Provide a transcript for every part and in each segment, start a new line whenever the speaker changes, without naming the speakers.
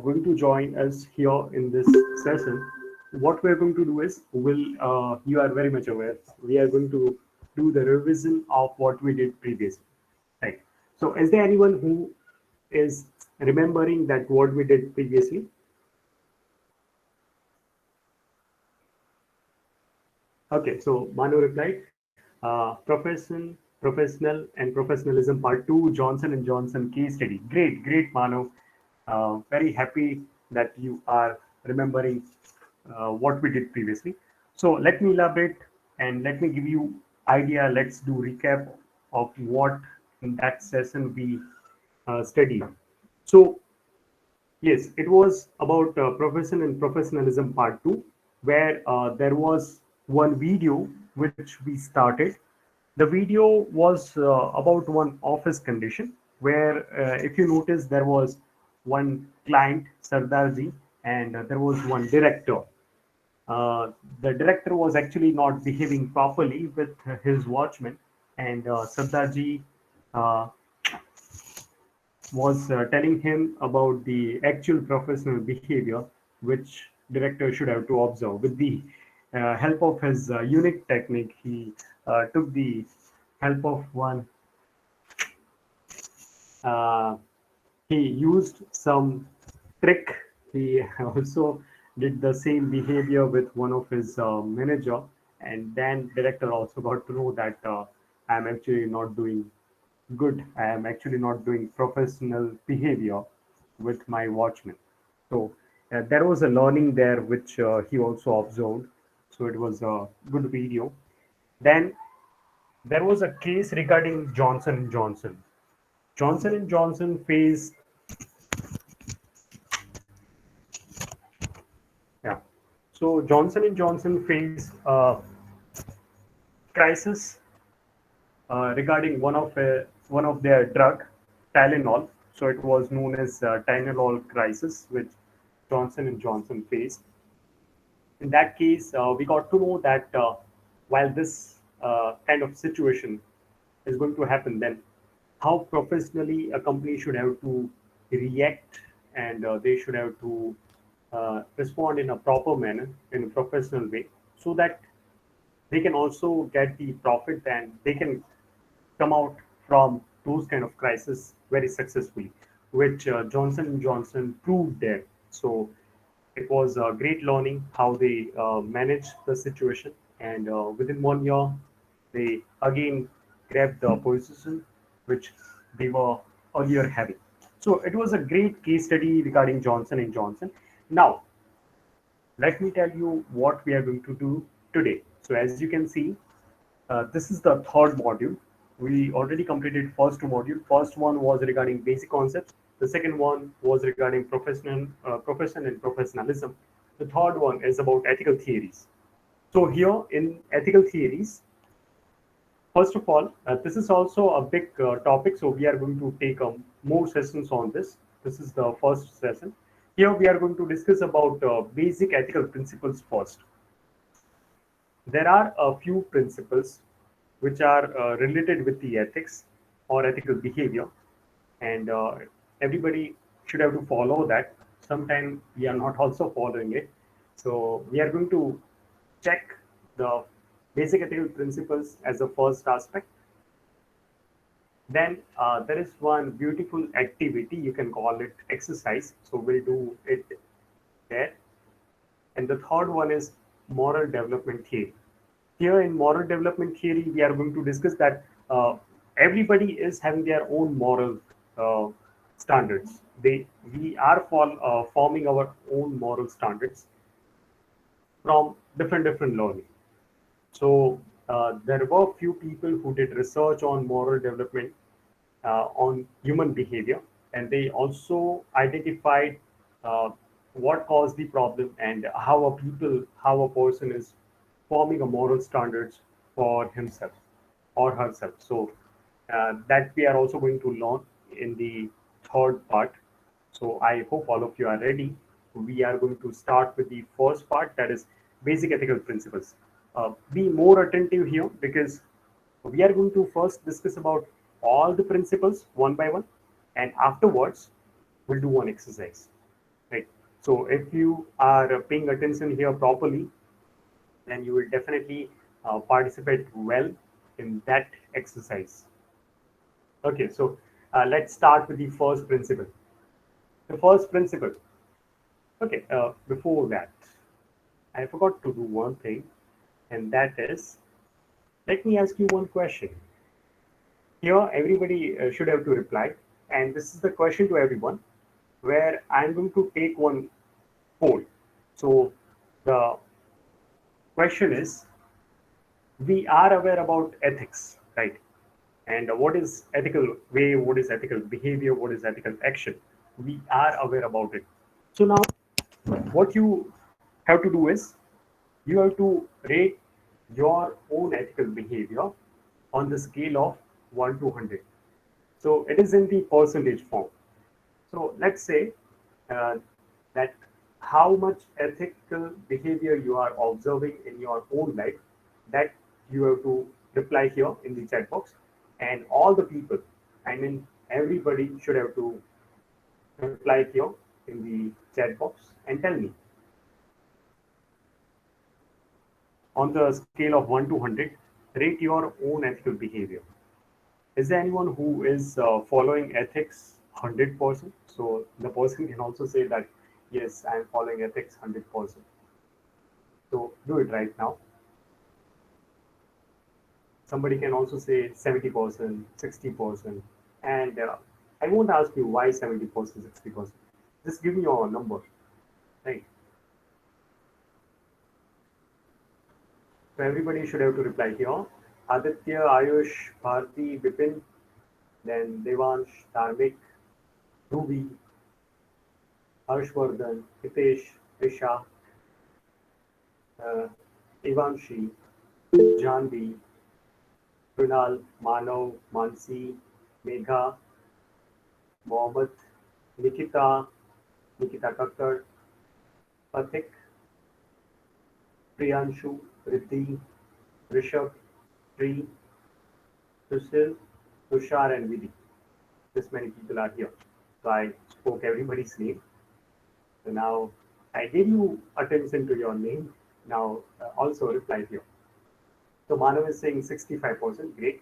going to join us here in this session, what we're going to do is you are very much aware, we are going to do the revision of what we did previously. Right. So is there anyone who is remembering that what we did previously? Okay, so Manu replied, professional and professionalism part two, Johnson and Johnson case study. Great, great, Manu. Very happy that you are remembering what we did previously. So let me elaborate and let me give you idea. Let's do recap of what in that session we studied. So yes, it was about profession and professionalism part two, where there was one video which we started. The video was about one office condition where, if you notice, there was one client, Sardarji, and there was one director. The director was actually not behaving properly with his watchman, and Sardarji uh, was telling him about the actual professional behavior which director should have to observe. With the help of his unique technique, he took the help of one. Uh, he used some trick. He also did the same behavior with one of his manager, and then director also got to know that I am actually not doing good. I am actually not doing professional behavior with my watchman. So there was a learning there which he also observed. So it was a good video. Then there was a case regarding Johnson and Johnson. Johnson and Johnson faced, yeah. So Johnson and Johnson faced crisis regarding one of their drug, Tylenol. So it was known as Tylenol crisis, which Johnson and Johnson faced. In that case, we got to know that while this kind of situation is going to happen, then how professionally a company should have to react, and they should have to respond in a proper manner, in a professional way, so that they can also get the profit and they can come out from those kind of crises very successfully, which Johnson and Johnson proved there. So it was a great learning how they managed the situation, and within 1 year, they again grabbed the position which they were earlier having. So it was a great case study regarding Johnson and Johnson. Now, let me tell you what we are going to do today. So as you can see, this is the third module. We already completed first two module. First one was regarding basic concepts. The second one was regarding profession and professionalism. The third one is about ethical theories. So here in ethical theories, first of all, this is also a big topic. So we are going to take more sessions on this. This is the first session. Here we are going to discuss about basic ethical principles first. There are a few principles which are related with the ethics or ethical behavior, and everybody should have to follow that. Sometimes we are not also following it. So we are going to check the basic ethical principles as the first aspect. Then there is one beautiful activity, you can call it exercise. So we'll do it there. And the third one is moral development theory. Here in moral development theory, we are going to discuss that everybody is having their own moral uh, standards. We are forming our own moral standards from different learning. So there were few people who did research on moral development on human behavior, and they also identified uh, what caused the problem and how a person is forming a moral standards for himself or herself. So that we are also going to learn in the third part. So I hope all of you are ready. We are going to start with the first part, that is basic ethical principles. Be more attentive here because we are going to first discuss about all the principles one by one, and afterwards we'll do one exercise. right? So if you are paying attention here properly, then you will definitely participate well in that exercise. Okay, so let's start with the first principle. The first principle. Okay, before that, I forgot to do one thing, and that is, let me ask you one question. Here, everybody should have to reply, and this is the question to everyone, where I'm going to take one poll. So the question is, we are aware about ethics, right? And what is ethical way, what is ethical behavior, what is ethical action? We are aware about it. So now, what you have to do is, you have to rate your own ethical behavior on the scale of 1 to 100. So it is in the percentage form. So let's say uh, that how much ethical behavior you are observing in your own life, that you have to reply here in the chat box. And all the people, I mean, everybody should have to reply here in the chat box and tell me on the scale of 1 to 100, rate your own ethical behavior. Is there anyone who is following ethics 100%? So the person can also say that, yes, I'm following ethics 100%. So do it right now. Somebody can also say 70%, 60%. And I won't ask you why 70%, 60%. Just give me your number, right? So everybody should have to reply here. Aditya, Ayush, Bharti, Vipin, then Devansh, Dharmik, Ruby, Harshvardhan, Hitesh, Risha, uh, Ivanshi, Janvi, Krunal, Manav, Mansi, Megha, Mohammed, Nikita, Nikita Kakkar, Pathik, Priyanshu, Riddhi, Rishabh, Sri, Sushil, Tushar, and Vidhi. This many people are here. So I spoke everybody's name. So now I gave you attention to your name. Now also reply here. So Manav is saying 65%. Great.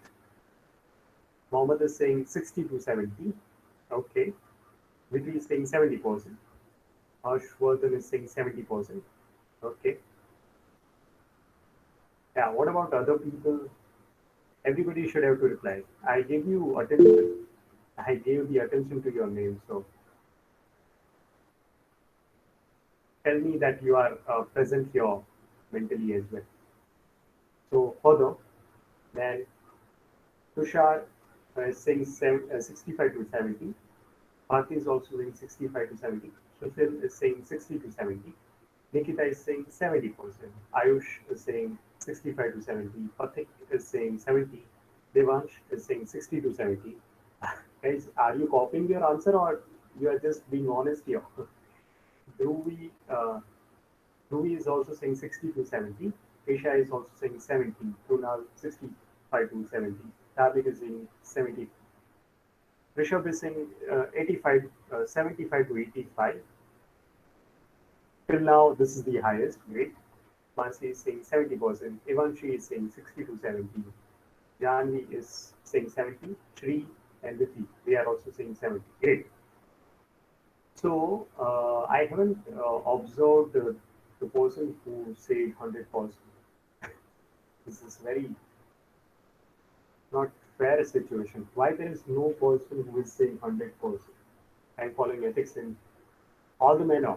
Mohammed is saying 60 to 70. Okay. Vidhi is saying 70%. Harshvardhan is saying 70%. Okay. Yeah. What about other people? Everybody should have to reply. I gave you attention. I gave the attention to your name. So tell me that you are present here mentally as well. So further, then Tushar is saying 65 to 70. Bharti is also saying 65 to 70. Sushil is saying 60 to 70. Nikita is saying 70%. Ayush is saying 65 to 70. Pathik is saying 70. Devansh is saying 60 to 70. Guys, are you copying your answer or you are just being honest here? Dhruvi, Dhruvi is also saying 60 to 70. Aisha is also saying 70. Krunal 65 to 70. Tabik is saying 70. Rishabh is saying 85, 75 to 85. Till now, this is the highest. Great. Mansi is saying 70%. Ivanshi is saying 60 to 70. Janvi is saying 70. Shri and Viti, they are also saying 70. Great. So I haven't observed the person who said 100%. This is very not fair situation. Why there is no person who is saying 100%? I'm following ethics in all the manner,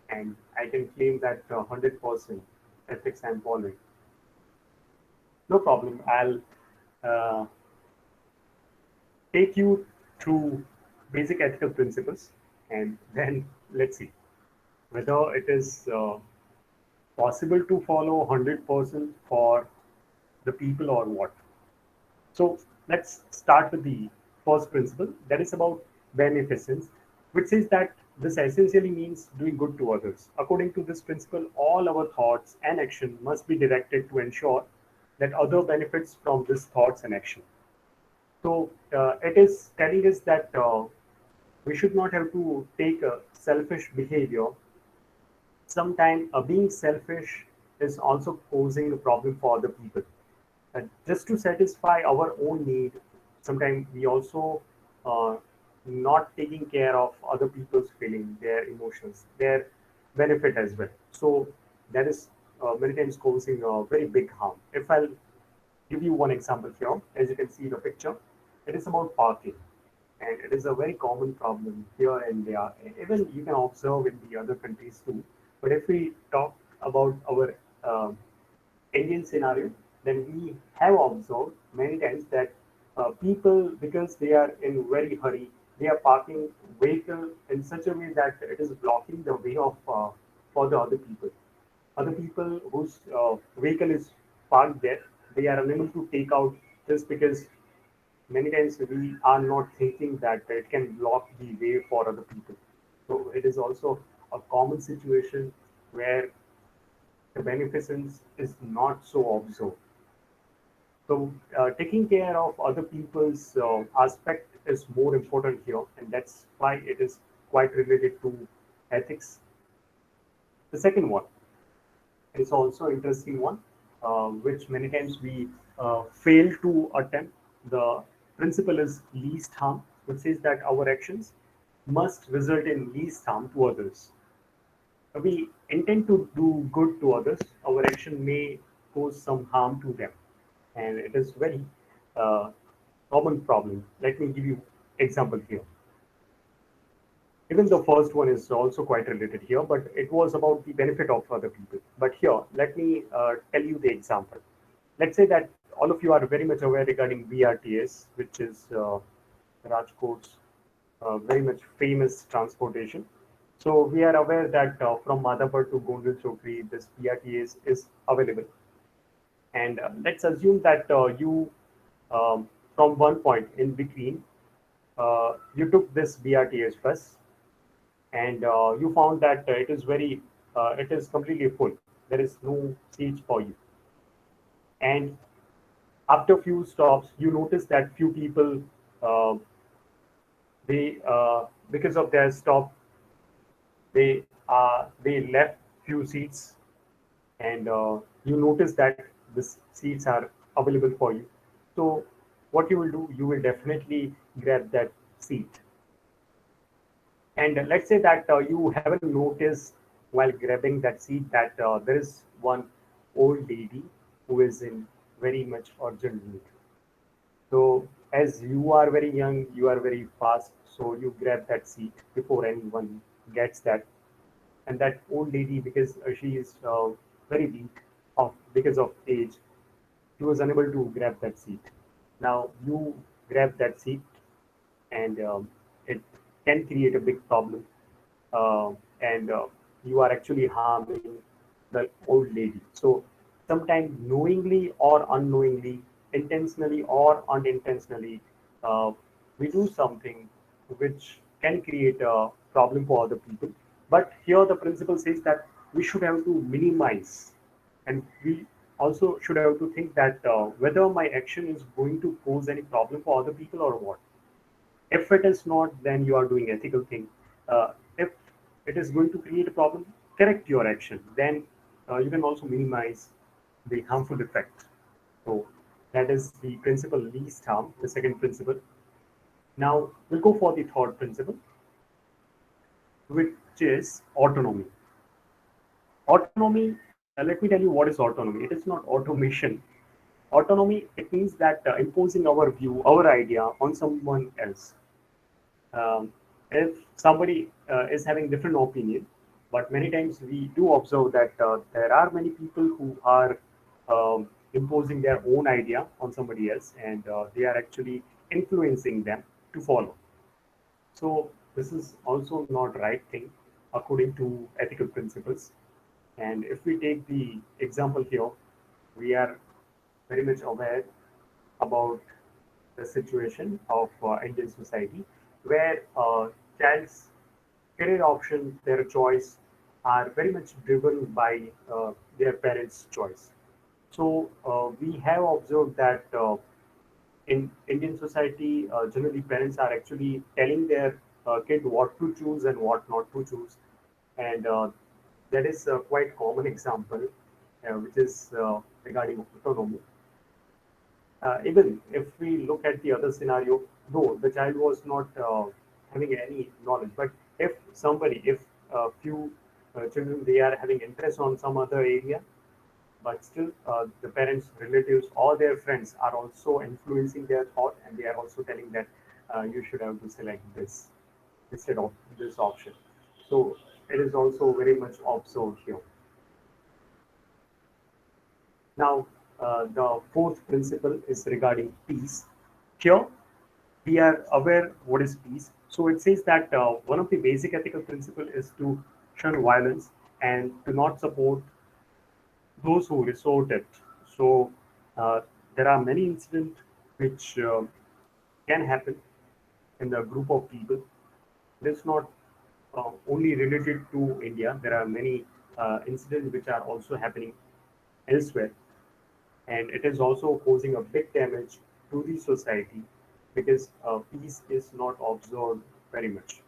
and I can claim that 100% ethics I'm following. No problem. I'll uh, take you through basic ethical principles, and then let's see whether it is possible to follow 100% for the people or what. So let's start with the first principle, that is about beneficence, which says that this essentially means doing good to others. According to this principle, all our thoughts and action must be directed to ensure that other benefits from these thoughts and action. So it is telling us that we should not have to take a selfish behavior. Sometimes being selfish is also causing a problem for other people. Just to satisfy our own need, sometimes we also uh, not taking care of other people's feeling, their emotions, their benefit as well. So that is many times causing a very big harm. If I'll give you one example here, as you can see the picture, it is about parking, and it is a very common problem here and there. Even you can observe in the other countries too. But if we talk about our Indian scenario, then we have observed many times that people, because they are in very hurry, they are parking vehicle in such a way that it is blocking the way of for the other people. Other people whose vehicle is parked there, they are unable to take out just because many times we are not thinking that it can block the way for other people. So it is also a common situation where the beneficence is not so observed. So taking care of other people's aspect is more important here, and that's why it is quite related to ethics. The second one is also interesting one, which many times we fail to attempt. The principle is least harm, which says that our actions must result in least harm to others. We intend to do good to others, our action may cause some harm to them, and it is very uh, common problem. Let me give you example here. Even the first one is also quite related here, but it was about the benefit of other people. But here, let me tell you the example. Let's say that all of you are very much aware regarding BRTS, which is Rajkot's very much famous transportation. So we are aware that from Madhapur to Gondal Chokri, this BRTS is available. And let's assume that you, from one point in between, you took this BRTS bus, and you found that it is completely full. There is no seats for you. And after few stops, you notice that few people, uh, because of their stop, they left few seats, and you notice that these seats are available for you. So what you will do, you will definitely grab that seat. And let's say that you haven't noticed while grabbing that seat that there is one old lady who is in very much urgent need. So as you are very young, you are very fast, so you grab that seat before anyone gets that. And that old lady, because she is very weak because of age, she was unable to grab that seat. Now you grab that seat, and it can create a big problem, and you are actually harming the old lady. So sometimes knowingly or unknowingly, intentionally or unintentionally, uh, we do something which can create a problem for other people. But here the principle says that we should have to minimize, and we also should have to think that whether my action is going to pose any problem for other people or what. If it is not, then you are doing ethical thing. If it is going to create a problem, correct your action. Then you can also minimize the harmful effect. So that is the principle least harm, the second principle. Now we'll go for the third principle, which is autonomy. Autonomy, let me tell you what is autonomy. It is not automation. Autonomy, it means that imposing our view, our idea on someone else. If somebody is having different opinion, but many times we do observe that there are many people who are imposing their own idea on somebody else, and they are actually influencing them to follow. So this is also not right thing according to ethical principles. And if we take the example here, we are very much aware about the situation of Indian society, where child's career option, their choice, are very much driven by their parents' choice. So we have observed that in Indian society, generally parents are actually telling their kid what to choose and what not to choose. And that is a quite common example, which is regarding autonomy. Even if we look at the other scenario, though the child was not having any knowledge, but if a few children they are having interest on some other area, but still the parents, relatives, or their friends are also influencing their thought, and they are also telling that you should have to select this instead of this option. So it is also very much observed here. Now, the fourth principle is regarding peace. Here, we are aware what is peace. So it says that one of the basic ethical principle is to shun violence and to not support those who resort it. So uh, there are many incidents which can happen in the group of people. It is not only related to India. There are many incidents which are also happening elsewhere, and it is also causing a big damage to the society because peace is not observed very much.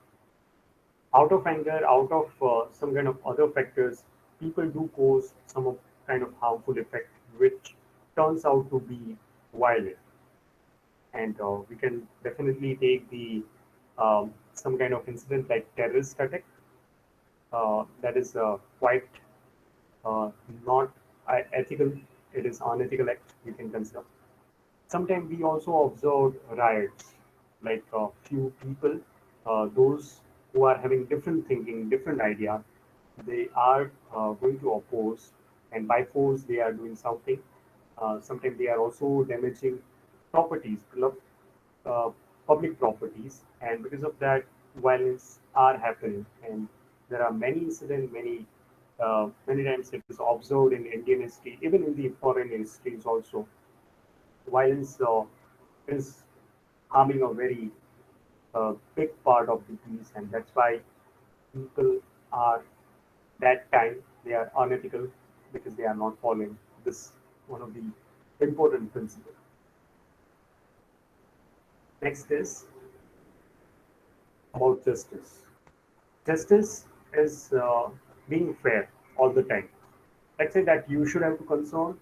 Out of anger, out of some kind of other factors, people do cause some of kind of harmful effect, which turns out to be violent. And we can definitely take the some kind of incident like terrorist attack. That is quite uh, not ethical. It is unethical act we can consider. Sometimes we also observed riots, like few people, those who are having different thinking, different idea, they are going to oppose, and by force they are doing something. Sometimes they are also damaging properties, uh, public properties, and because of that, violence are happening, and there are many incidents, many times it is observed in Indian history, even in the foreign histories also. Violence is harming a very big part of the peace, and that's why people are that time they are unethical because they are not following this one of the important principles. Next is about justice. Justice is being fair all the time. Let's say that you should have to concern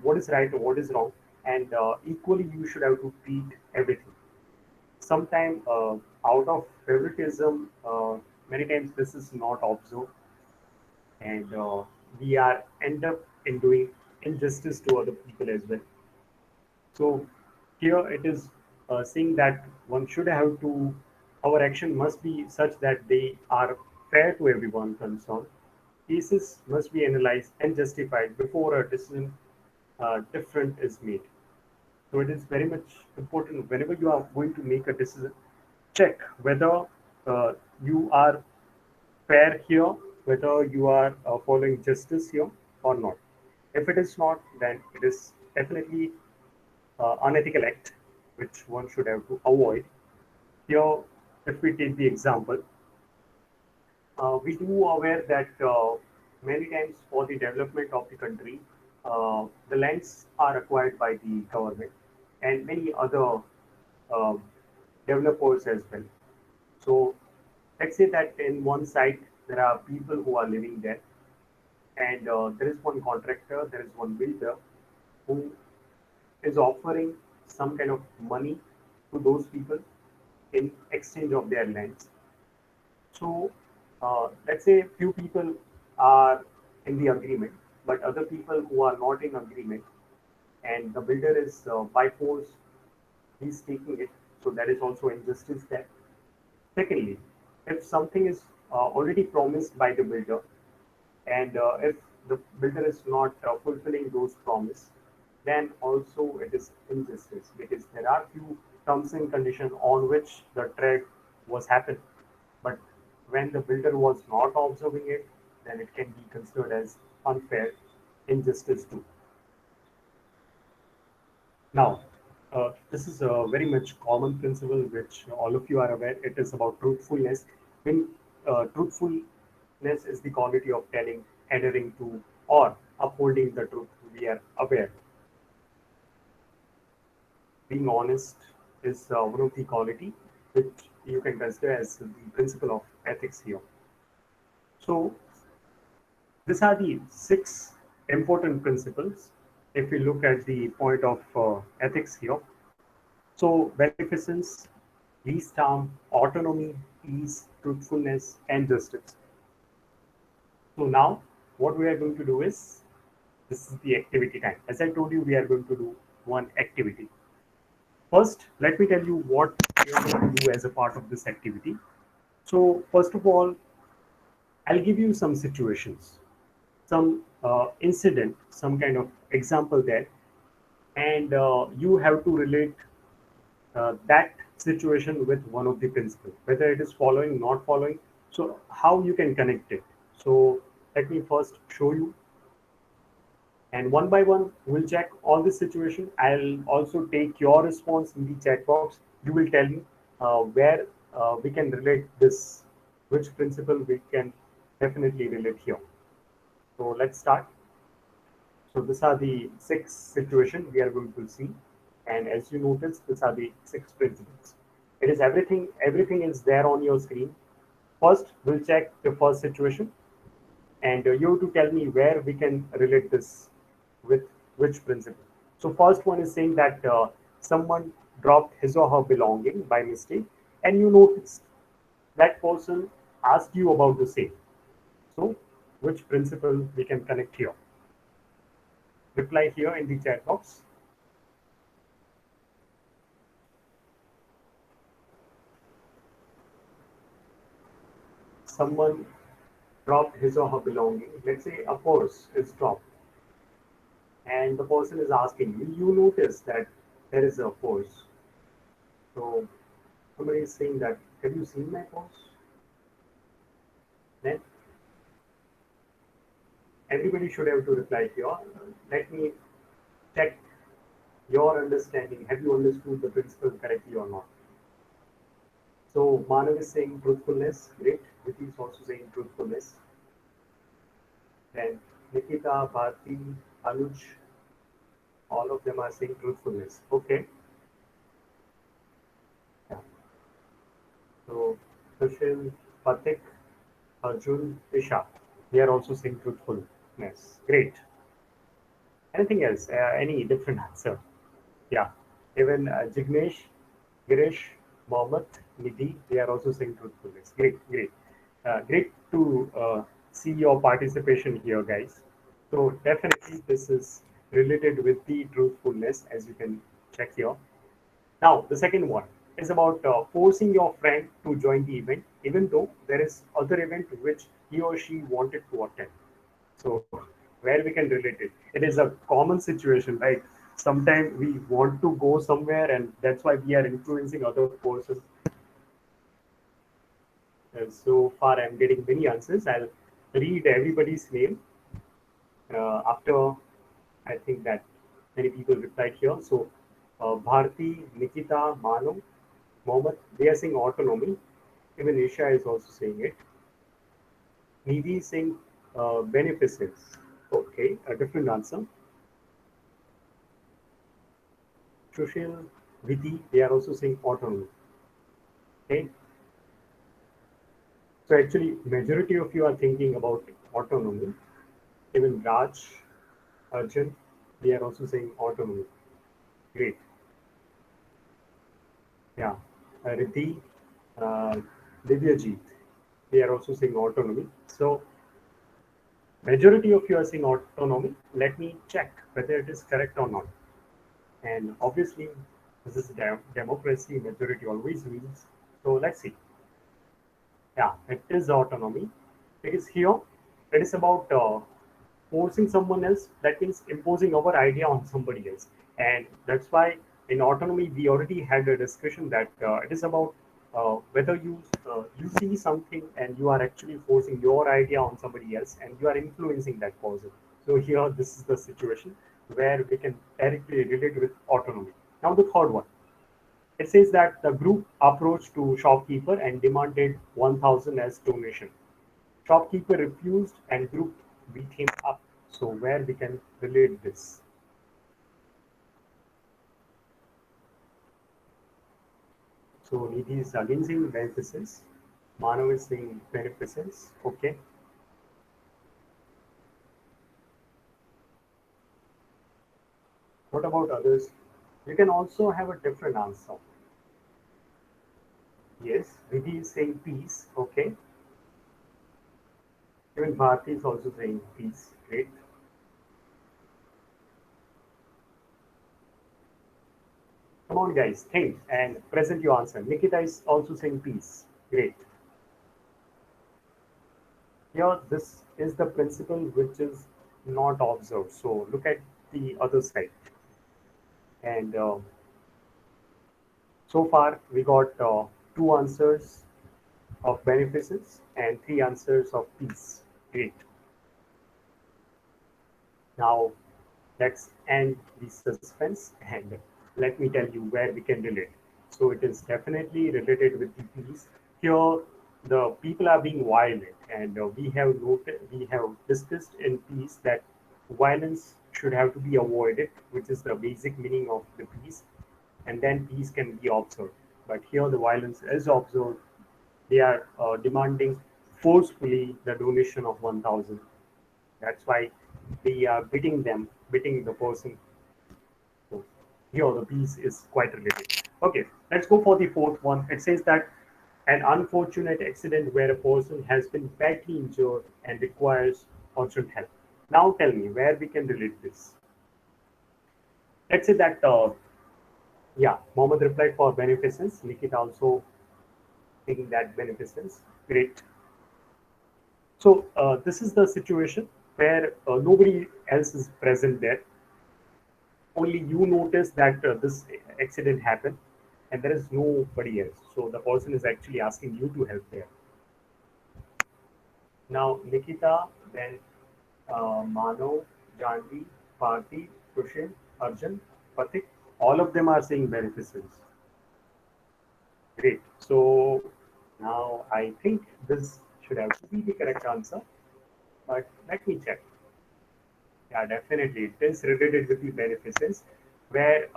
what is right and what is wrong, and equally you should have to treat everything. Sometimes out of favoritism, many times this is not observed, and we are end up in doing injustice to other people as well. So here it is saying that one should have to, our action must be such that they are fair to everyone concerned. Cases must be analyzed and justified before a decision different is made. So it is very much important whenever you are going to make a decision, check whether uh, you are fair here, whether you are following justice here or not. If it is not, then it is definitely unethical act which one should have to avoid. Here, if we take the example, we do aware that many times for the development of the country, the lands are acquired by the government and many other uh, developers as well. So let's say that in one site there are people who are living there, and there is one contractor, there is one builder who is offering some kind of money to those people in exchange of their lands. So let's say few people are in the agreement, but other people who are not in agreement, and the builder is by force he's taking it. So that is also injustice there. Secondly, if something is already promised by the builder, and if the builder is not fulfilling those promise, then also it is injustice because there are few terms and conditions on which the trade was happened. But when the builder was not observing it, then it can be considered as unfair injustice too. Now, this is a very much common principle which all of you are aware. It is about truthfulness. When truthfulness is the quality of telling, adhering to, or upholding the truth, we are aware. Being honest is one of the quality which you can consider as the principle of ethics here. So these are the 6 important principles if we look at the point of ethics here. So beneficence, least harm, autonomy, ease, truthfulness, and justice. So now what we are going to do is, this is the activity time. As I told you, we are going to do one activity. First, let me tell you what we are going to do as a part of this activity. So first of all, I'll give you some situations, some incident, some kind of example there, and you have to relate that situation with one of the principles, whether it is following, not following. So how you can connect it. So let me first show you, and one by one we'll check all this situation. I'll also take your response in the chat box. You will tell me where we can relate this, which principle we can definitely relate here. So let's start. So these are the 6 situations we are going to see, and as you notice, these are the 6 principles. It is everything is there on your screen. First, we'll check the first situation, and you have to tell me where we can relate this with which principle. So first one is saying that someone dropped his or her belonging by mistake, and you noticed that person asked you about the same. So which principle we can connect here? Reply here in the chat box. Someone dropped his or her belonging. Let's say a purse is dropped, and the person is asking you notice that there is a purse. So somebody is saying that, have you seen my purse? Then everybody should have to reply here. Let me check your understanding. Have you understood the principle correctly or not? So Manav is saying truthfulness. Great. Viti is also saying truthfulness. And Nikita, Bharti, Anuj, all of them are saying truthfulness. Okay. Yeah. So Sushil, Patik, Arjun, Isha, they are also saying truthfulness. Great. Anything else? Any different answer? Yeah. Even Jignesh, Girish, Mohammed, Nidhi, they are also saying truthfulness. Great, great. Great to see your participation here, guys. So definitely this is related with the truthfulness, as you can check here. Now, the second one is about forcing your friend to join the event, even though there is other event which he or she wanted to attend. So, where we can relate it? It is a common situation, right? Sometimes we want to go somewhere, and that's why we are influencing other persons. So far, I'm getting many answers. I'll read everybody's name after I think that many people replied here. So, Bharti, Nikita, Manu, Mohammed, they are saying autonomy. Even Isha is also saying it. Nidhi is saying beneficence. Okay, a different answer. Sushil, Vidhi, they are also saying autonomy. Okay. So actually, majority of you are thinking about autonomy. Even Raj, Arjun, they are also saying autonomy. Great. Yeah. Riddhi, uh, Divyajit, they are also saying autonomy. So majority of you are saying autonomy. Let me check whether it is correct or not. And obviously, this is democracy, majority always wins. So let's see. Yeah, it is autonomy. Because here, it is about forcing someone else. That means imposing our idea on somebody else. And that's why in autonomy, we already had a discussion that it is about whether you see something and you are actually forcing your idea on somebody else and you are influencing that person. So here, this is the situation where we can directly relate with autonomy. Now the third one. It says that the group approached to shopkeeper and demanded 1,000 as donation. Shopkeeper refused and group beat him up. So where we can relate this? So Nidhi is again saying beneficence. Manav is saying beneficence. Okay. What about others? You can also have a different answer. Yes, Nidhi is saying peace. Okay. Even Bharti is also saying peace. Great. Come on, guys, think and present your answer. Nikita is also saying peace. Great. Here, this is the principle which is not observed. So look at the other side. And so far, we got two answers of beneficence and three answers of peace. Great. Now, let's end the suspense and let me tell you where we can relate. So it is definitely related with the peace. Here, the people are being violent, and we have discussed in peace that violence should have to be avoided, which is the basic meaning of the peace, and then peace can be observed. But here, the violence is observed. They are demanding forcefully the donation of 1,000. That's why we are beating the person. So here the piece is quite related. Okay, let's go for the fourth one. It says that an unfortunate accident where a person has been badly injured and requires urgent help. Now tell me where we can relate this. Let's say that, yeah, Mohammed replied for beneficence. Nikita also taking that beneficence. Great. So this is the situation where nobody else is present there. Only you notice that this accident happened and there is nobody else. So the person is actually asking you to help there. Now, Nikita, then Mano, Janvi, Parthi, Kushin, Arjun, Patik, all of them are saying beneficence. Great. So now I think this should have to be the correct answer, but let me check. Yeah, definitely. It is related with the beneficence, where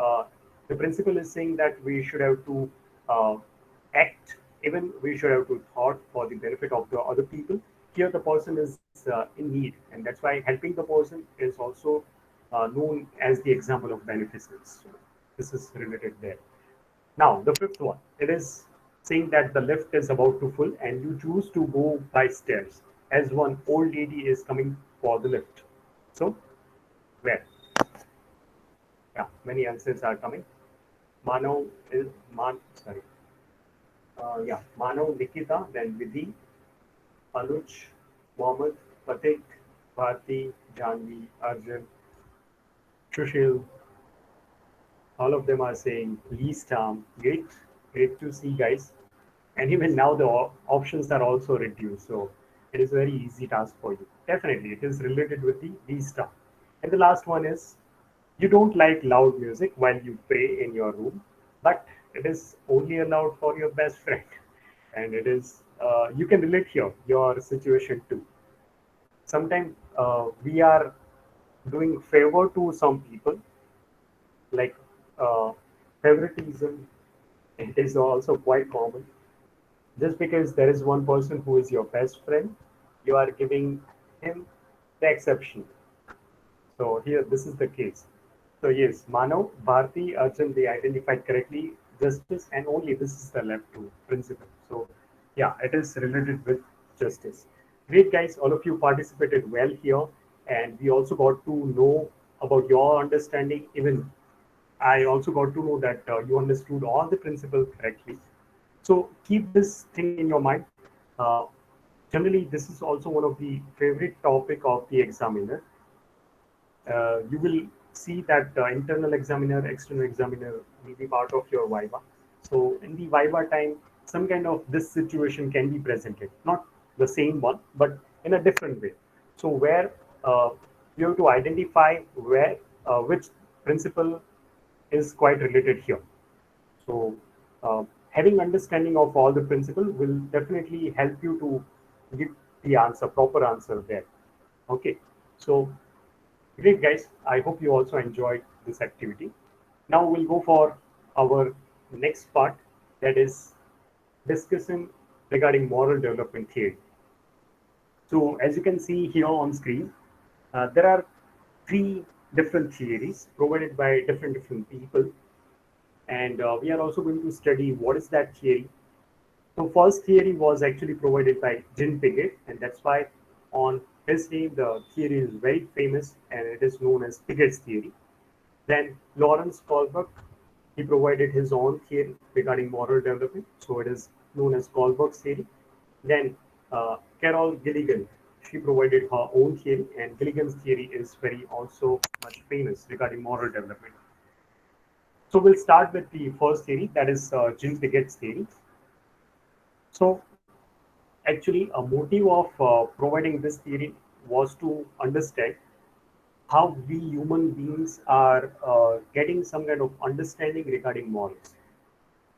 the principle is saying that we should have to uh, act, even we should have to thought for the benefit of the other people. Here, the person is in need, and that's why helping the person is also known as the example of beneficence. So this is related there. Now, the fifth one, it is saying that the lift is about to full and you choose to go by stairs as one old lady is coming for the lift. So, where? Yeah, many answers are coming. Mano is sorry. Yeah, Mano, Nikita, then Vidhi, Anuj, Mohammed, Patik, Bharti, Janvi, Arjun, Sushil. All of them are saying least harm. Great to see, guys. And even now the options are also reduced, so it is a very easy task for you. Definitely, it is related with the least harm. And the last one is you don't like loud music while you pray in your room, but it is only allowed for your best friend. And it is, you can relate here, your situation too. Sometimes we are doing favor to some people, like uh, favoritism. It is also quite common. Just because there is one person who is your best friend, you are giving him the exception. So here, this is the case. So yes, Manav, Bharti, Arjun, they identified correctly justice, and only this is the left to principle. So yeah, it is related with justice. Great guys, all of you participated well here, and we also got to know about your understanding. Even I also got to know that you understood all the principles correctly. So keep this thing in your mind. Uh, Generally, this is also one of the favorite topic of the examiner. You will see that internal examiner, external examiner will be part of your Viva. So in the Viva time, some kind of this situation can be presented, not the same one, but in a different way. So where you have to identify where which principle is quite related here. So having understanding of all the principle will definitely help you to give the answer, proper answer there. Okay. So great, guys. I hope you also enjoyed this activity. Now we'll go for our next part. that is discussing regarding moral development theory. So as you can see here on screen, there are three different theories provided by different people, and we are also going to study what is that theory. So first theory was actually provided by Jean Piaget, and that's why on his name the theory is very famous, and it is known as Piaget's theory. Then Lawrence Kohlberg, he provided his own theory regarding moral development, so it is known as Kohlberg's theory. Then Carol Gilligan, she provided her own theory, and Gilligan's theory is very also much famous regarding moral development. So we'll start with the first theory, that is Jean Piaget's theory. So actually, a motive of providing this theory was to understand how we human beings are getting some kind of understanding regarding morals,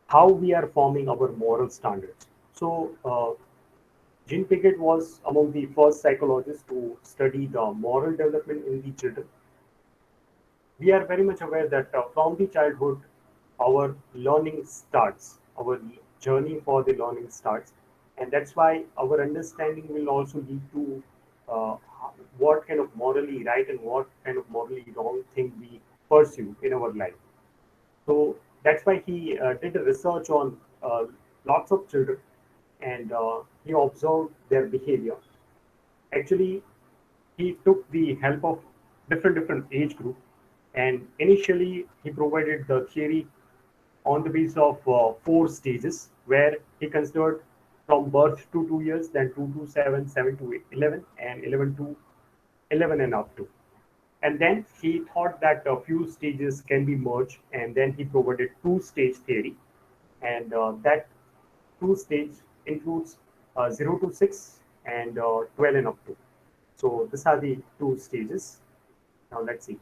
how we are forming our moral standards. So, Jean Piaget was among the first psychologists to study the moral development in the children. We are very much aware that from the childhood, our learning starts, our journey for the learning starts, and that's why our understanding will also lead to uh, what kind of morally right and what kind of morally wrong thing we pursue in our life. So that's why he did a research on lots of children, and he observed their behavior. Actually, he took the help of different age group, and initially he provided the theory on the basis of four stages, where he considered from birth to 2 years, then 2 to 7, 7 to 11, and 11 to 11 and up to. And then he thought that a few stages can be merged, and then he provided two-stage theory, and that two-stage includes 0 to 6 and 12 and up to. So these are the two stages. Now let's see.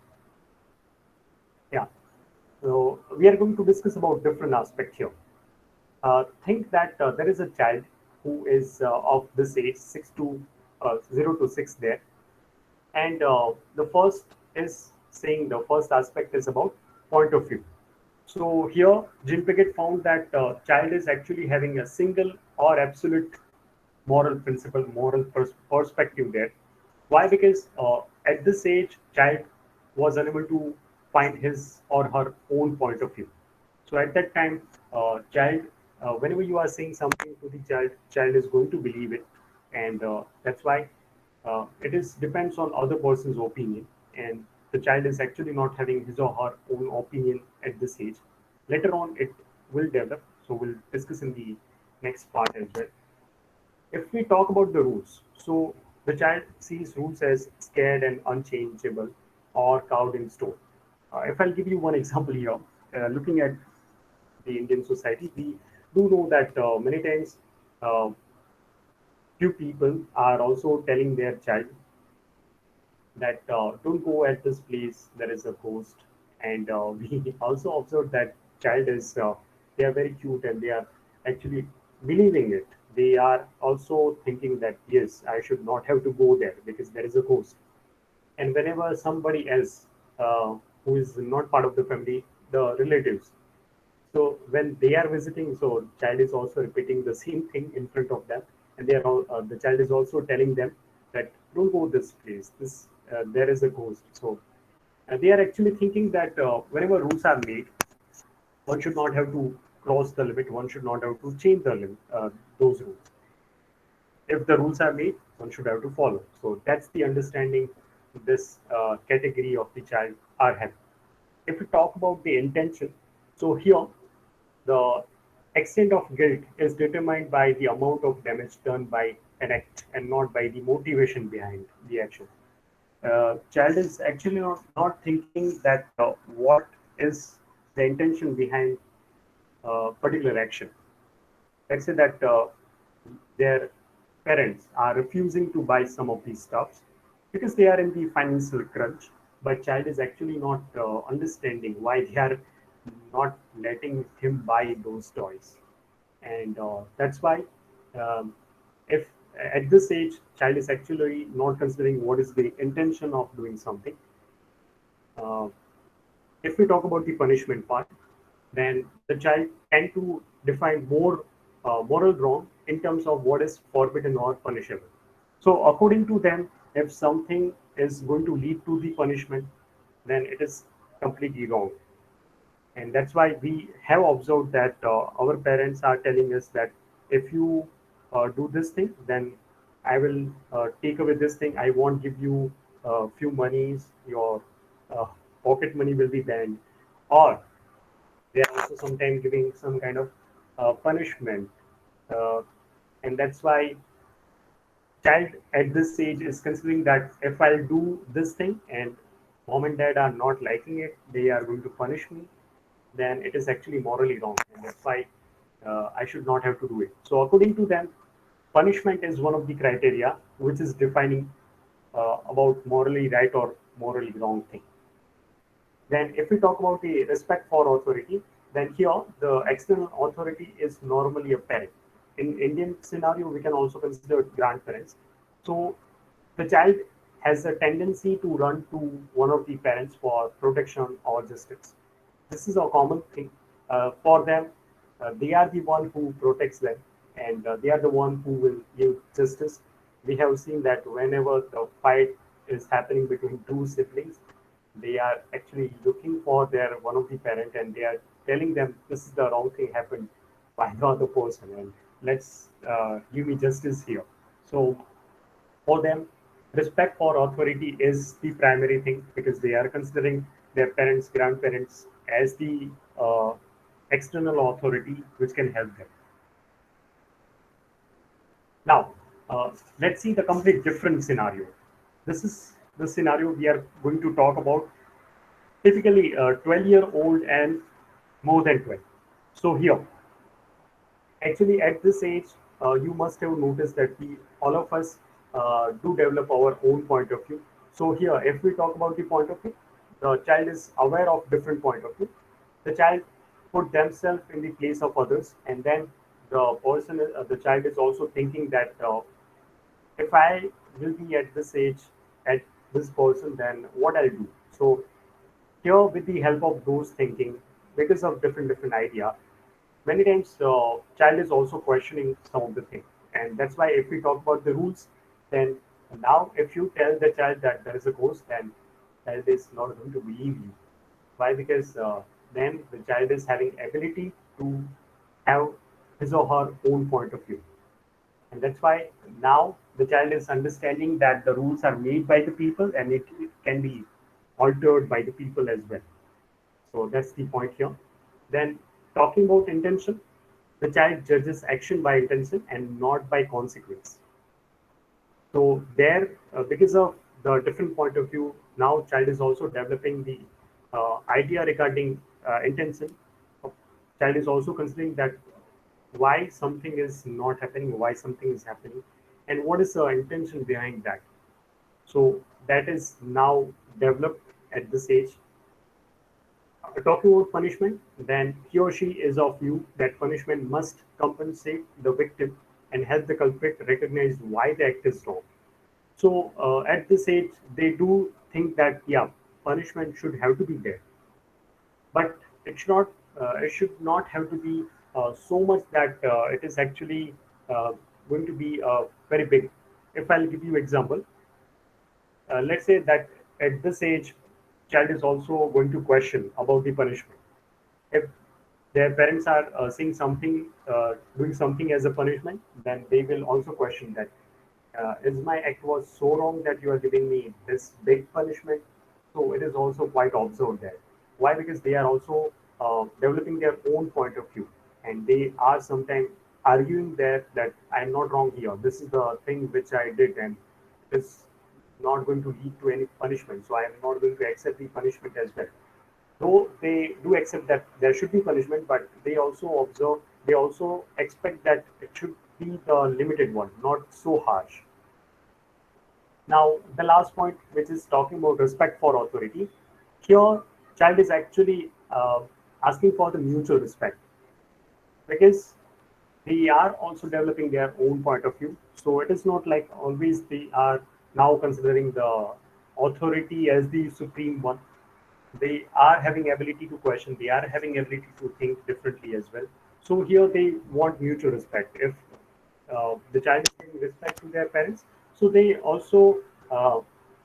Yeah. So we are going to discuss about different aspect here. Think that there is a child who is of this age, 0 to 6 there, and the first is saying the first aspect is about point of view. So here, Jim Piaget found that child is actually having a single or absolute moral principle, moral perspective there. Why? Because at this age, child was unable to find his or her own point of view. So at that time, child, whenever you are saying something to the child, child is going to believe it, and that's why it is depends on other person's opinion, and the child is actually not having his or her own opinion at this age. Later on, it will develop. So we'll discuss in the next part as well. If we talk about the rules, so the child sees rules as scared and unchangeable or carved in stone. If I'll give you one example here, looking at the Indian society, we do know that many times uh, few people are also telling their child that don't go at this place, there is a ghost. And we also observed that child is they are very cute, and they are actually believing it. They are also thinking that yes, I should not have to go there because there is a ghost. And whenever somebody else who is not part of the family, the relatives, so when they are visiting, so child is also repeating the same thing in front of them, and they are all, the child is also telling them that don't go this place. This there is a ghost. So they are actually thinking that whenever rules are made, one should not have to cross the limit. One should not have to change the limit, those rules. If the rules are made, one should have to follow. So that's the understanding this category of the child are having. If we talk about the intention, so here the extent of guilt is determined by the amount of damage done by an act and not by the motivation behind the action. Child is actually not thinking that what is the intention behind particular action. Let's say that their parents are refusing to buy some of these stuffs because they are in the financial crunch, but child is actually not understanding why they are not letting him buy those toys. And that's why um, if at this age child is actually not considering what is the intention of doing something. uh, if we talk about the punishment part, then the child tend to define more moral wrong in terms of what is forbidden or punishable. So according to them, if something is going to lead to the punishment, then it is completely wrong. And that's why we have observed that our parents are telling us that if you do this thing, then I will take away this thing. I won't give you few monies. Your uh, pocket money will be banned, or they are also sometimes giving some kind of punishment. uh, and that's why child at this age is considering that if I'll do this thing and mom and dad are not liking it, they are going to punish me, then it is actually morally wrong, and that's why I should not have to do it. So according to them, punishment is one of the criteria which is defining about morally right or morally wrong thing. Then, if we talk about the respect for authority, then here the external authority is normally a parent. In Indian scenario, we can also consider grandparents. So, the child has a tendency to run to one of the parents for protection or justice. This is a common thing for them. They are the one who protects them, and they are the one who will give justice. We have seen that whenever the fight is happening between two siblings, they are actually looking for their one of the parent, and they are telling them this is the wrong thing happened by the other person, and let's give me justice here. So for them, respect for authority is the primary thing because they are considering their parents, grandparents as the uh, external authority which can help them. Now, let's see the complete different scenario. This is the scenario we are going to talk about. Typically, 12-year-old and more than 12. So here, actually, at this age, you must have noticed that we, all of us, do develop our own point of view. So here, if we talk about the point of view, the child is aware of different point of view. The child put themselves in the place of others, and then the child is also thinking that if I will be at this age, at this person, then what I'll do. So here, with the help of those thinking, because of different idea, many times child is also questioning some of the things, and that's why if we talk about the rules, then now if you tell the child that there is a ghost, then child is not going to believe you. Why? Because then the child is having ability to have his or her own point of view, and that's why now the child is understanding that the rules are made by the people and it can be altered by the people as well. So that's the point here. Then, talking about intention, the child judges action by intention and not by consequence. So there, because of the different point of view, now child is also developing the idea regarding intention. Child is also considering that why something is not happening, why something is happening, and what is the intention behind that. So that is now developed at this age. Talking about punishment, then he or she is of view that punishment must compensate the victim and help the culprit recognize why the act is wrong. So at this age, they do think that yeah, punishment should have to be there, but it should not have to be so much that it is actually uh, going to be very big. If I'll give you example, let's say that at this age, child is also going to question about the punishment. If their parents are seeing something, doing something as a punishment, then they will also question that is my act was so wrong that you are giving me this big punishment. So it is also quite observed there. Why? Because they are also developing their own point of view, and they are sometimes arguing there that I'm not wrong here. This is the thing which I did, and this not going to lead to any punishment. So I am not going to accept the punishment as well. Though they do accept that there should be punishment, but they also observe, they also expect that it should be the limited one, not so harsh. Now, the last point, which is talking about respect for authority, here child is actually asking for the mutual respect because they are also developing their own point of view. So it is not like always they are now considering the authority as the supreme one. They are having ability to question, they are having ability to think differently as well. So here they want mutual respect. If the child is giving respect to their parents, so they also uh,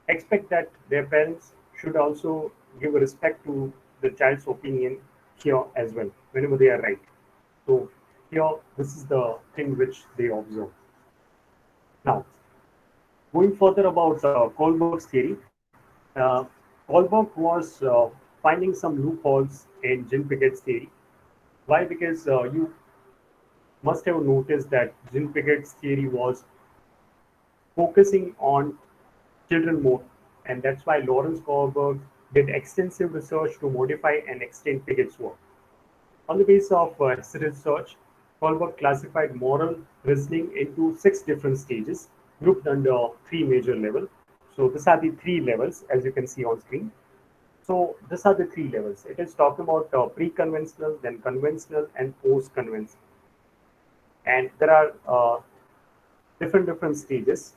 expect that their parents should also give respect to the child's opinion here as well, whenever they are right. So here, this is the thing which they observe. Now, going further about Kohlberg's theory, uh, Kohlberg was finding some loopholes in Jean Piaget's theory. Why? Because you must have noticed that Jean Piaget's theory was focusing on children more, and that's why Lawrence Kohlberg did extensive research to modify and extend Piaget's work. On the basis of his research, Kohlberg classified moral reasoning into 6 different stages, grouped under 3 major levels. So these are the 3 levels, as you can see on screen. So these are the 3 levels. It is talking about pre-conventional, then conventional, and post-conventional. And there are different stages.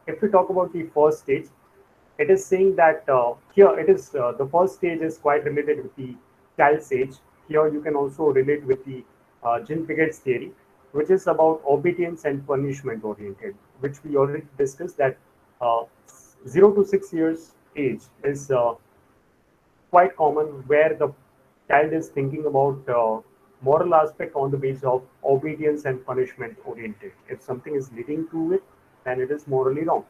If we talk about the first stage, it is saying that here it is the first stage is quite related with the child's age. Here you can also relate with the Jean Piaget's theory, which is about obedience and punishment oriented, which we already discussed that uh, 0 to 6 years age is quite common where the child is thinking about moral aspect on the basis of obedience and punishment oriented. If something is leading to it, then it is morally wrong.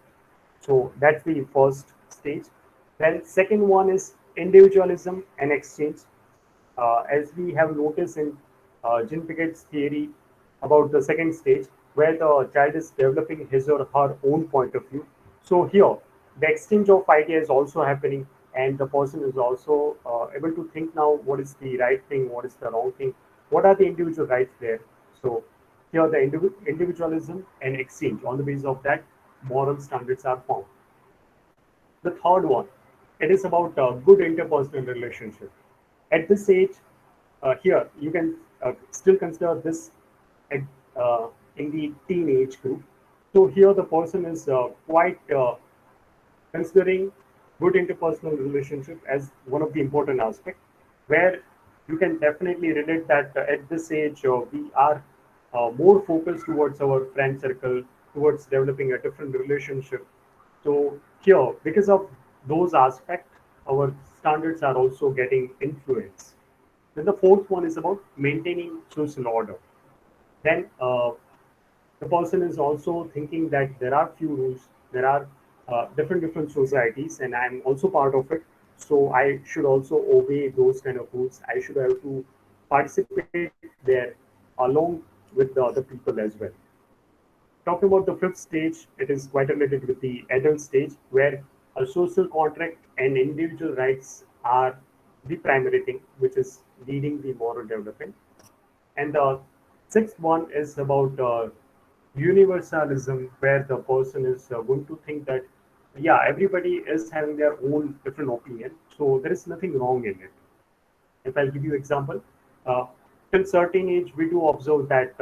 So that's the first stage. Then second one is individualism and exchange. As we have noticed in Jean Piaget's theory about the second stage, where the child is developing his or her own point of view. So here, the exchange of ideas is also happening, and the person is also able to think now what is the right thing, what is the wrong thing, what are the individual rights there. So here, the individualism and exchange on the basis of that, moral standards are formed. The third one, it is about good interpersonal relationship. At this age, here you can still consider this at, in the teenage group. So here the person is quite considering good interpersonal relationship as one of the important aspects, where you can definitely relate that at this age we are more focused towards our friend circle, towards developing a different relationship. So here, because of those aspects, our standards are also getting influenced. Then the fourth one is about maintaining social order. Then the person is also thinking that there are few rules, there are different societies, and I'm also part of it. So I should also obey those kind of rules. I should have to participate there along with the other people as well. Talking about the fifth stage, it is quite related with the adult stage, where a social contract and individual rights are the primary thing, which is leading the moral development. And the sixth one is about universalism, where the person is going to think that, yeah, everybody is having their own different opinion, so there is nothing wrong in it. If I'll give you example, uh, till certain age, we do observe that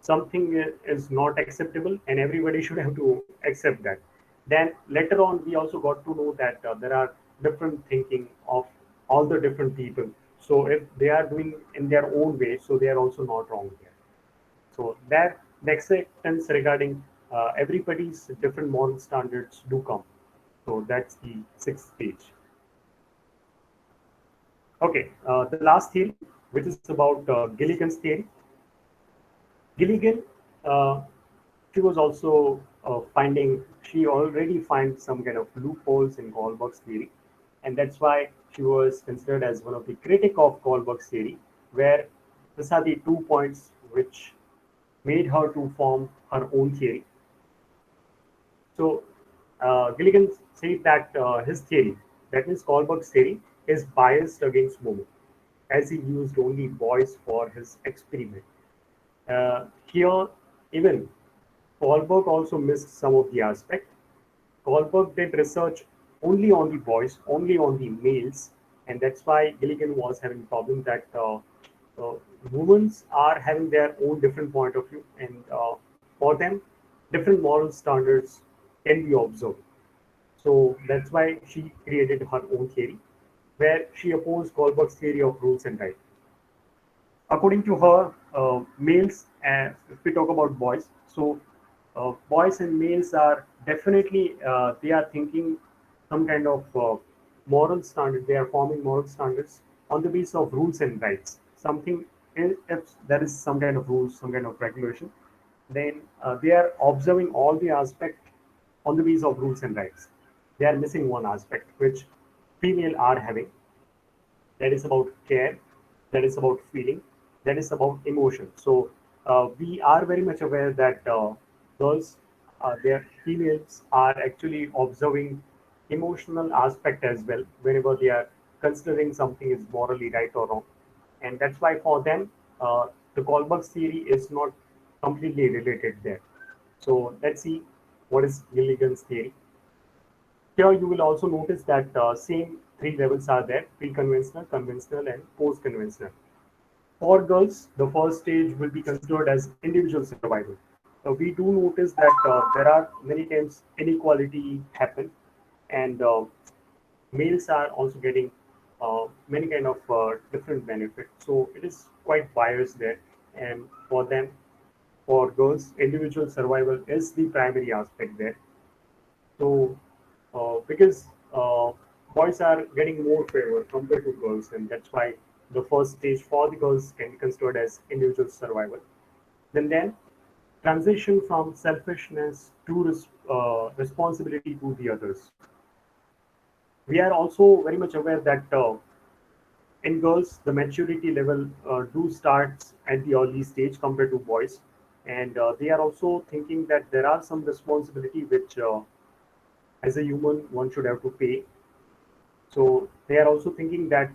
something is not acceptable, and everybody should have to accept that. Then later on, we also got to know that there are different thinking of all the different people. So if they are doing in their own way, so they are also not wrong here. So that the acceptance regarding everybody's different moral standards do come. So that's the sixth stage. Okay, the last theory, which is about Gilligan's theory. Gilligan, uh, she was also she already finds some kind of loopholes in Kohlberg's theory, and that's why she was considered as one of the critic of Kohlberg's theory, where these are the 2 points which made her to form her own theory. So Gilligan said that his theory, that means Kohlberg's theory, is biased against women, as he used only boys for his experiment. Here, even Kohlberg also missed some of the aspect. Kohlberg did research only on the boys, only on the males, and that's why Gilligan was having problem that uh, women are having their own different point of view, and for them, different moral standards can be observed. So that's why she created her own theory, where she opposed Kohlberg's theory of rules and rights. According to her, males, if we talk about boys, so boys and males are definitely they are thinking some kind of moral standard. They are forming moral standards on the basis of rules and rights. Something if there is some kind of rules, some kind of regulation, then they are observing all the aspect on the basis of rules and rights. They are missing one aspect which female are having, that is about care, that is about feeling, that is about emotion. So we are very much aware that girls, their females are actually observing emotional aspect as well whenever they are considering something is morally right or wrong. And that's why for them, the Kohlberg's theory is not completely related there. So let's see what is Gilligan's theory. Here you will also notice that same three levels are there: pre-conventional, conventional, and post-conventional. For girls, the first stage will be considered as individual survival. We do notice that there are many times inequality happen, and males are also getting many kind of different benefits. So it is quite biased there, and for them, for girls, individual survival is the primary aspect there. So, because boys are getting more favor compared to girls, and that's why the first stage for the girls can be considered as individual survival. Then transition from selfishness to responsibility to the others. We are also very much aware that in girls, the maturity level do starts at the early stage compared to boys, and they are also thinking that there are some responsibility which as a human one should have to pay. So they are also thinking that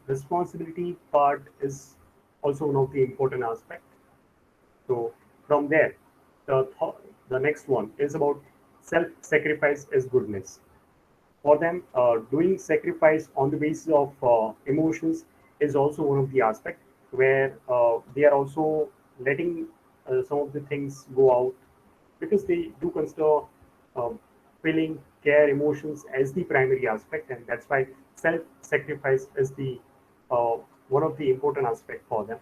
responsibility part is also one of the important aspect. So from there, the next one is about self-sacrifice is goodness. For them, doing sacrifice on the basis of emotions is also one of the aspect where they are also letting some of the things go out because they do consider um, feeling, care, emotions as the primary aspect, and that's why self-sacrifice is the uh, one of the important aspect for them.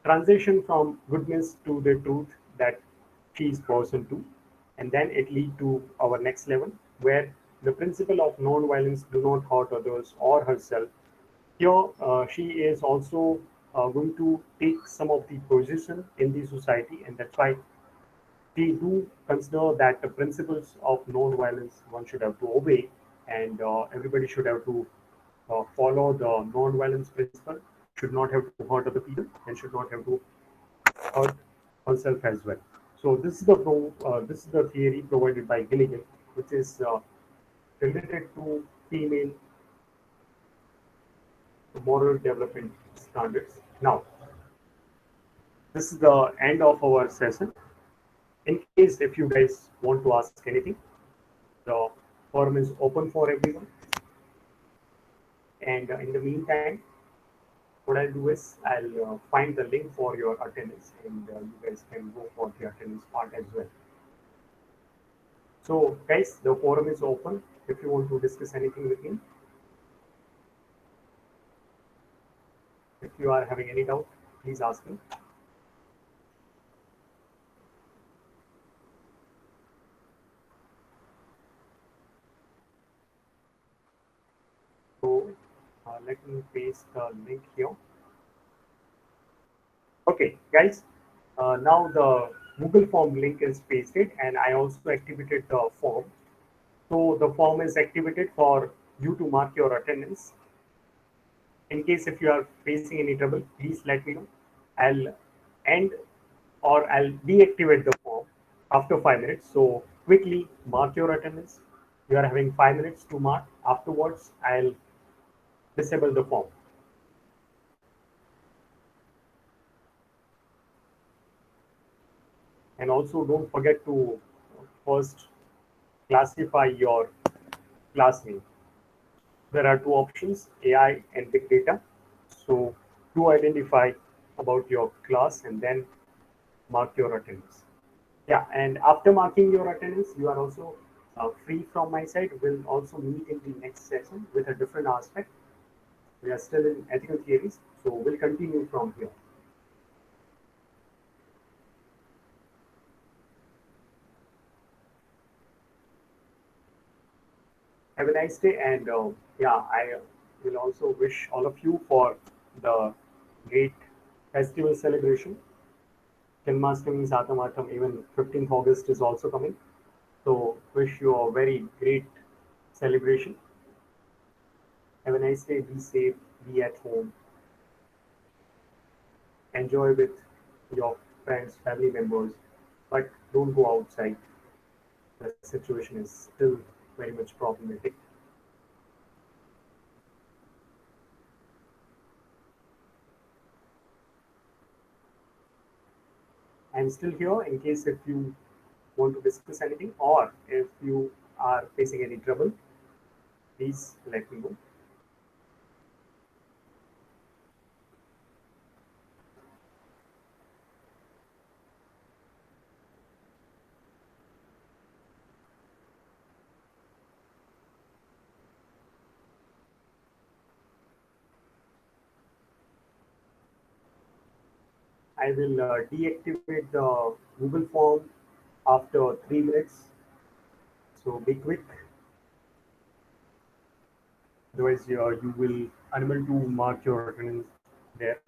Transition from goodness to the truth that she is person to, and then it lead to our next level where the principle of non-violence, do not hurt others or herself. Here, she is also going to take some of the position in the society, and that's why we do consider that the principles of non-violence one should have to obey, and everybody should have to follow the non-violence principle, should not have to hurt other people, and should not have to hurt herself as well. So this is the theory provided by Gilligan, which is related to female moral development standards. Now, this is the end of our session. In case if you guys want to ask anything, the forum is open for everyone. And in the meantime, what I'll do is I'll find the link for your attendance, and you guys can go for the attendance part as well. So, guys, the forum is open. If you want to discuss anything with me, if you are having any doubt, please ask me. So, let me paste the link here. Okay, guys, now the Google form link is pasted, and I also activated the form. So the form is activated for you to mark your attendance. In case if you are facing any trouble, please let me know. I'll end or I'll deactivate the form after 5 minutes. So quickly mark your attendance. You are having 5 minutes to mark. Afterwards, I'll disable the form. And also don't forget to first classify your class name. There are two options, AI and big data. So do identify about your class and then mark your attendance. Yeah, and after marking your attendance, you are also free from my side. We'll also meet in the next session with a different aspect. We are still in ethical theories, so we'll continue from here. Have a nice day, and yeah, I will also wish all of you for the great festival celebration. Janmashtami, Satamatam, even 15th August is also coming. So, wish you a very great celebration. Have a nice day. Be safe. Be at home. Enjoy with your friends, family members, but don't go outside. The situation is still very much problematic. I'm still here in case if you want to discuss anything or if you are facing any trouble, please let me know. I will deactivate the Google form after 3 minutes. So be quick, otherwise you will unable to mark your attendance there.